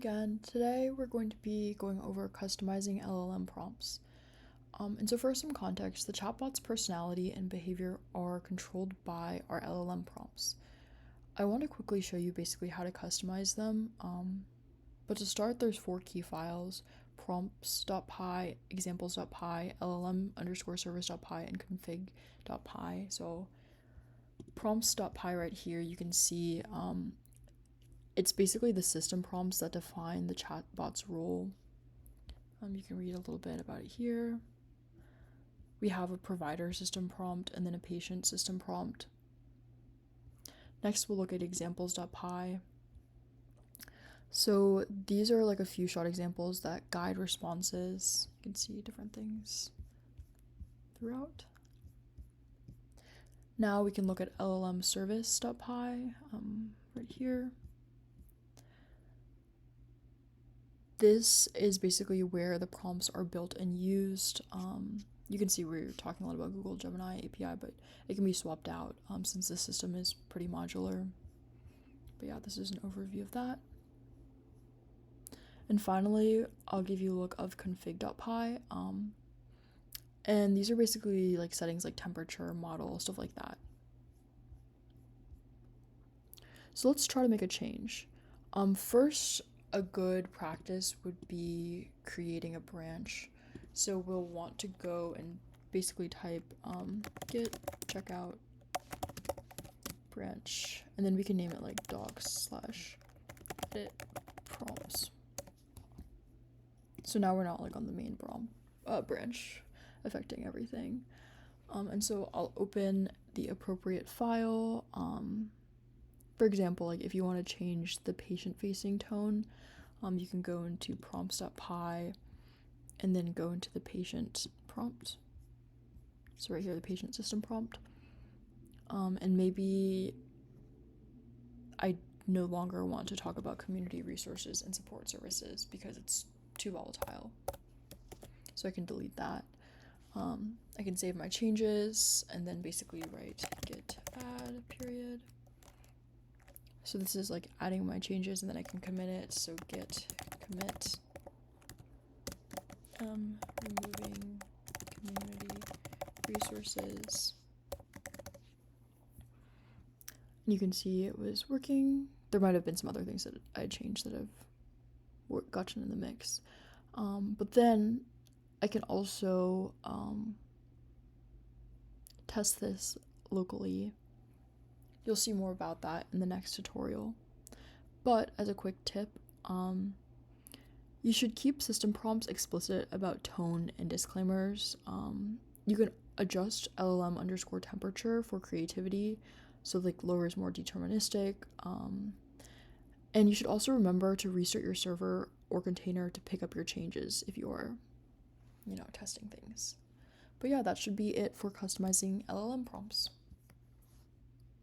Again, today we're going to be going over customizing LLM prompts. And so for some context, the chatbot's personality and behavior are controlled by our LLM prompts. I want to quickly show you basically how to customize them. But to start, there's 4 key files: prompts.py, examples.py, LLM_service.py, and config.py. So prompts.py right here, you can see it's basically the system prompts that define the chatbot's role. You can read a little bit about it here. We have a provider system prompt and then a patient system prompt. Next, we'll look at examples.py. So these are like a few short examples that guide responses. You can see different things throughout. Now we can look at LLM service.py right here. This is basically where the prompts are built and used. You can see we're talking a lot about Google Gemini API, but it can be swapped out since the system is pretty modular. But yeah, this is an overview of that. And finally, I'll give you a look of config.py. And these are basically like settings like temperature, model, stuff like that. So let's try to make a change. First, a good practice would be creating a branch. So we'll want to go and basically type git checkout branch, and then we can name it like docs/edit prompts. So now we're not like on the main branch affecting everything. And so I'll open the appropriate file. For example, like if you want to change the patient-facing tone, you can go into prompts.py and then go into the patient prompt. So right here, the patient system prompt. And maybe I no longer want to talk about community resources and support services because it's too volatile. So I can delete that. I can save my changes and then basically write git add period. So this is like adding my changes and then I can commit it. So git commit removing community resources. And you can see it was working. There might have been some other things that I changed that have gotten in the mix. But then I can also test this locally. You'll see more about that in the next tutorial. But as a quick tip, you should keep system prompts explicit about tone and disclaimers. You can adjust LLM_temperature for creativity, so like lower is more deterministic. And you should also remember to restart your server or container to pick up your changes if you are, testing things. But yeah, that should be it for customizing LLM prompts.